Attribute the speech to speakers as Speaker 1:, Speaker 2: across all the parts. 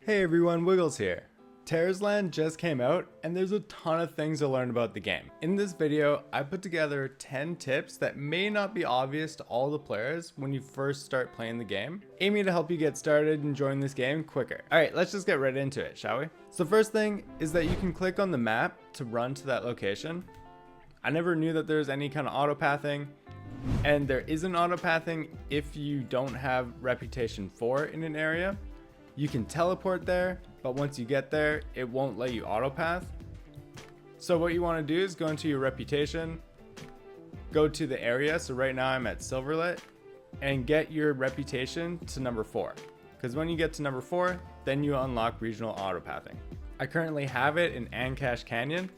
Speaker 1: Hey everyone, Wiggles here. Tarisland just came out and there's a ton of things to learn about the game. In this video, I put together 10 tips that may not be obvious to all the players when you first start playing the game, aiming to help you get started and join this game quicker. Alright, let's just get right into it, shall we? So first thing is that you can click on the map to run to that location. I never knew that there's any kind of autopathing, and there isn't autopathing if you don't have reputation 4 in an area. You can teleport there, but once you get there, it won't let you autopath. So what you want to do is go into your reputation, go to the area. So right now I'm at Silverlit, and get your reputation to number 4. Because when you get to number 4, then you unlock regional autopathing. I currently have it in Ancash Canyon,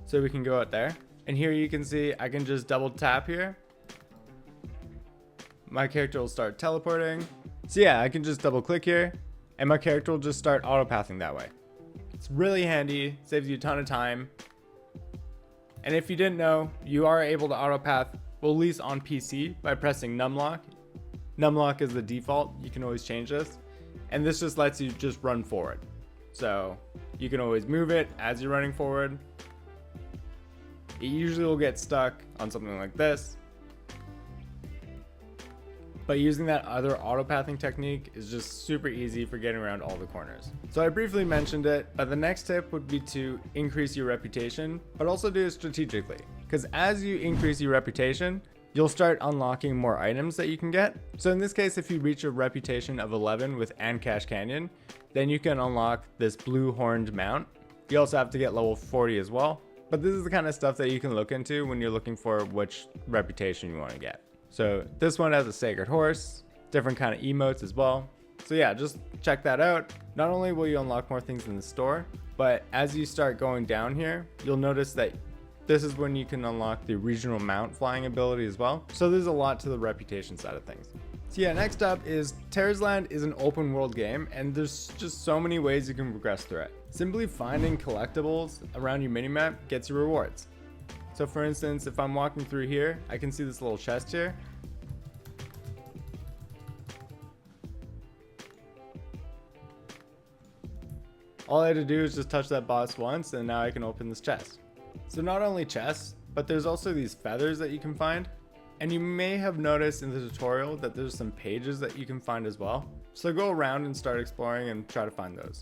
Speaker 1: so we can go out there. And here you can see I can just double tap here. My character will start teleporting. So yeah, I can just double click here, and my character will just start autopathing that way. It's really handy, saves you a ton of time. And if you didn't know, you are able to autopath, well, at least on PC, by pressing numlock. Numlock is the default, you can always change this. And this just lets you just run forward. So you can always move it as you're running forward. It usually will get stuck on something like this. But using that other autopathing technique is just super easy for getting around all the corners. So I briefly mentioned it, but the next tip would be to increase your reputation, but also do it strategically. Because as you increase your reputation, you'll start unlocking more items that you can get. So in this case, if you reach a reputation of 11 with Ancash Canyon, then you can unlock this blue horned mount. You also have to get level 40 as well. But this is the kind of stuff that you can look into when you're looking for which reputation you want to get. So this one has a sacred horse, different kind of emotes as well. So yeah, just check that out. Not only will you unlock more things in the store, but as you start going down here, you'll notice that this is when you can unlock the regional mount flying ability as well. So there's a lot to the reputation side of things. So yeah, next up is Tarisland is an open world game, and there's just so many ways you can progress through it. Simply finding collectibles around your minimap gets you rewards. So for instance, if I'm walking through here, I can see this little chest here. All I had to do is just touch that boss once, and now I can open this chest. So not only chests, but there's also these feathers that you can find. And you may have noticed in the tutorial that there's some pages that you can find as well. So go around and start exploring and try to find those.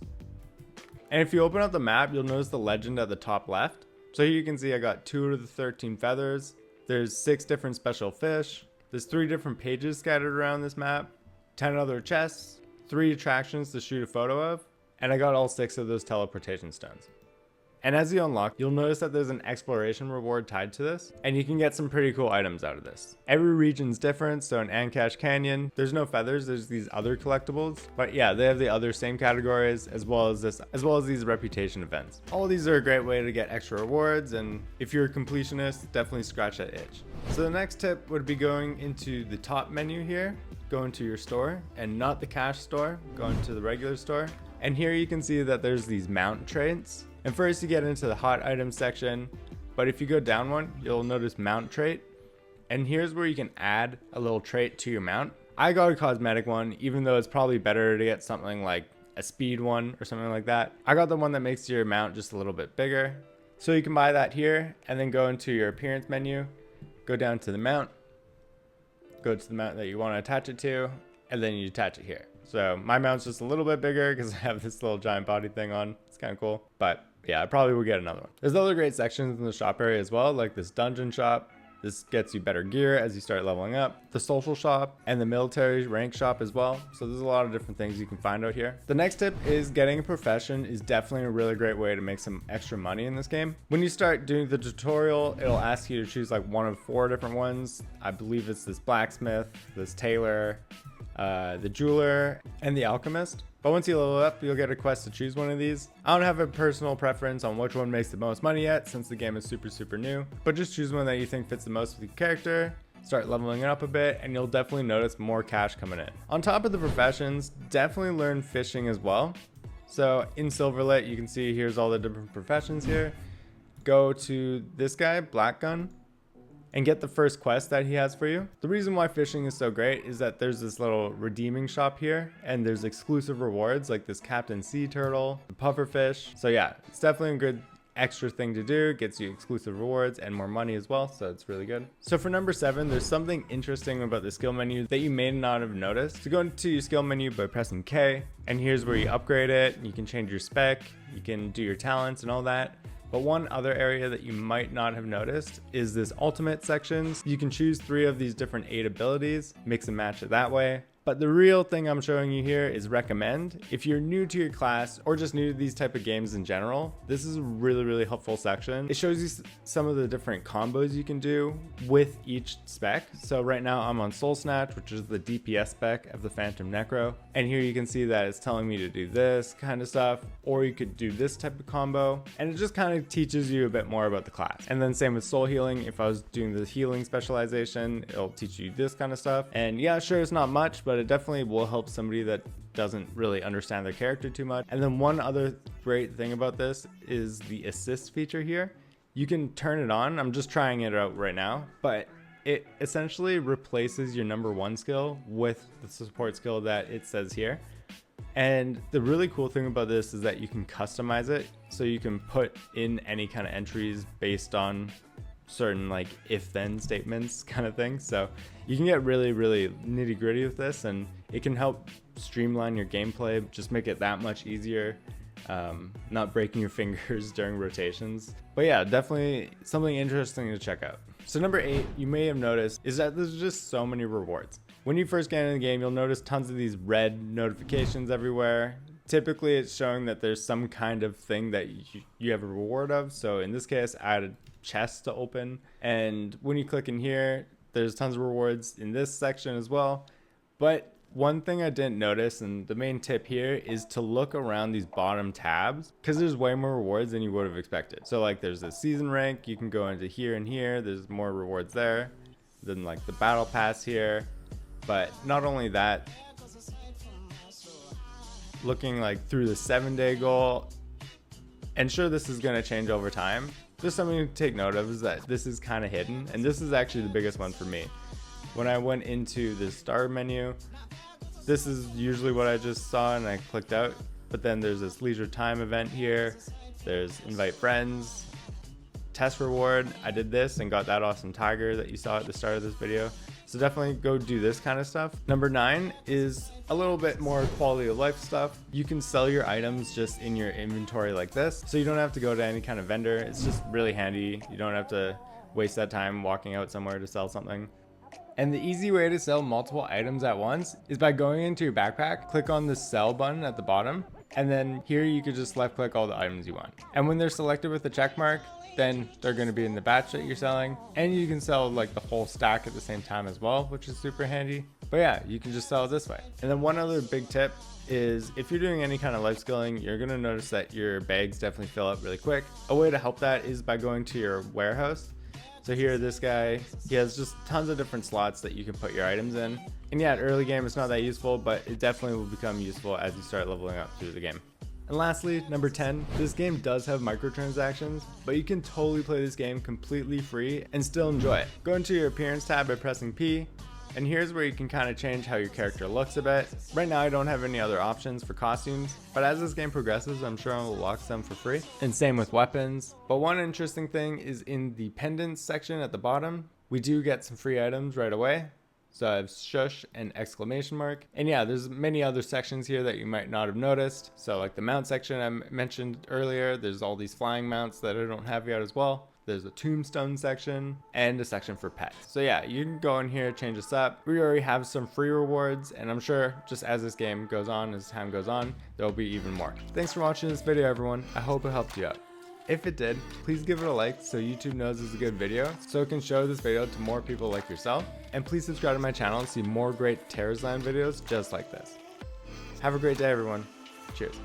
Speaker 1: And if you open up the map, you'll notice the legend at the top left. So here you can see I got 2 out of the 13 feathers. There's 6 different special fish. There's 3 different pages scattered around this map. 10 other chests. 3 attractions to shoot a photo of. And I got all 6 of those teleportation stones. And as you unlock, you'll notice that there's an exploration reward tied to this, and you can get some pretty cool items out of this. Every region's different, so in Ancash Canyon, there's no feathers, there's these other collectibles, but yeah, they have the other same categories as well as these reputation events. All of these are a great way to get extra rewards, and if you're a completionist, definitely scratch that itch. So the next tip would be going into the top menu here, go into your store, and not the cash store, go into the regular store. And here you can see that there's these mount traits. And first you get into the hot items section, but if you go down one, you'll notice mount trait. And here's where you can add a little trait to your mount. I got a cosmetic one, even though it's probably better to get something like a speed one or something like that. I got the one that makes your mount just a little bit bigger. So you can buy that here and then go into your appearance menu, go down to the mount, go to the mount that you want to attach it to, and then you attach it here. So my mount's just a little bit bigger because I have this little giant body thing on. It's kind of cool, but yeah, I probably will get another one. There's other great sections in the shop area as well, like this dungeon shop. This gets you better gear as you start leveling up. The social shop and the military rank shop as well. So there's a lot of different things you can find out here. The next tip is getting a profession is definitely a really great way to make some extra money in this game. When you start doing the tutorial, it'll ask you to choose like one of 4 different ones. I believe it's this blacksmith, this tailor, the jeweler, and the alchemist. But once you level up, you'll get a quest to choose one of these. I don't have a personal preference on which one makes the most money yet, since the game is super new, but just choose one that you think fits the most with your character, start leveling it up a bit, and you'll definitely notice more cash coming in. On top of the professions, definitely learn fishing as well. So in Silverlit, you can see here's all the different professions here. Go to this guy, Black Gun, and get the first quest that he has for you. The reason why fishing is so great is that there's this little redeeming shop here, and there's exclusive rewards like this Captain Sea Turtle, the pufferfish. So yeah, it's definitely a good extra thing to do. Gets you exclusive rewards and more money as well, so it's really good. So for number 7, there's something interesting about the skill menu that you may not have noticed. So go into your skill menu by pressing K, and here's where you upgrade it. You can change your spec, you can do your talents and all that. But one other area that you might not have noticed is this ultimate sections. You can choose 3 of these different 8 abilities, mix and match it that way. But the real thing I'm showing you here is recommend. If you're new to your class or just new to these type of games in general, this is a really helpful section. It shows you some of the different combos you can do with each spec. So right now I'm on Soul Snatch, which is the DPS spec of the Phantom Necro. And here you can see that it's telling me to do this kind of stuff, or you could do this type of combo. And it just kind of teaches you a bit more about the class. And then same with soul healing. If I was doing the healing specialization, it'll teach you this kind of stuff. And yeah, sure, it's not much, but it definitely will help somebody that doesn't really understand their character too much. And then one other great thing about this is the assist feature here. You can turn it on. I'm just trying it out right now, but it essentially replaces your number 1 skill with the support skill that it says here. And the really cool thing about this is that you can customize it, so you can put in any kind of entries based on certain like if-then statements kind of thing. So you can get really nitty-gritty with this, and it can help streamline your gameplay, just make it that much easier, not breaking your fingers during rotations. But yeah, definitely something interesting to check out. So number 8, you may have noticed, is that there's just so many rewards. When you first get in the game, you'll notice tons of these red notifications everywhere. Typically it's showing that there's some kind of thing that you have a reward of. So in this case, I had a chest to open, and when you click in here, there's tons of rewards in this section as well. But one thing I didn't notice, and the main tip here, is to look around these bottom tabs, because there's way more rewards than you would have expected. So like there's the season rank, you can go into here and here, there's more rewards there than like the battle pass here. But not only that, looking like through the 7-day goal, and sure, this is going to change over time. Just something to take note of is that this is kind of hidden, and this is actually the biggest one for me. When I went into the star menu, this is usually what I just saw and I clicked out, but then there's this leisure time event here, there's invite friends, test reward. I did this and got that awesome tiger that you saw at the start of this video. So definitely go do this kind of stuff. Number 9 is a little bit more quality of life stuff. You can sell your items just in your inventory like this, so you don't have to go to any kind of vendor. It's just really handy. You don't have to waste that time walking out somewhere to sell something. And the easy way to sell multiple items at once is by going into your backpack, click on the sell button at the bottom, and then here you could just left click all the items you want. And when they're selected with the check mark, then they're going to be in the batch that you're selling, and you can sell like the whole stack at the same time as well, which is super handy. But yeah, you can just sell it this way. And then one other big tip is if you're doing any kind of life skilling, you're going to notice that your bags definitely fill up really quick. A way to help that is by going to your warehouse. So here, this guy, he has just tons of different slots that you can put your items in. And yeah, at early game, it's not that useful, but it definitely will become useful as you start leveling up through the game. And lastly, number 10, this game does have microtransactions, but you can totally play this game completely free and still enjoy it. Go into your appearance tab by pressing P, and here's where you can kind of change how your character looks a bit. Right now I don't have any other options for costumes, but as this game progresses, I'm sure I'll unlock some for free. And same with weapons. But one interesting thing is in the pendants section at the bottom, we do get some free items right away. So I have shush and exclamation mark. And yeah, there's many other sections here that you might not have noticed. So like the mount section I mentioned earlier, there's all these flying mounts that I don't have yet as well. There's a tombstone section and a section for pets. So yeah, you can go in here, change this up. We already have some free rewards, and I'm sure just as this game goes on, as time goes on, there'll be even more. Thanks for watching this video, everyone. I hope it helped you out. If it did, please give it a like so YouTube knows it's a good video, so it can show this video to more people like yourself. And please subscribe to my channel to see more great Tarisland videos just like this. Have a great day, everyone. Cheers.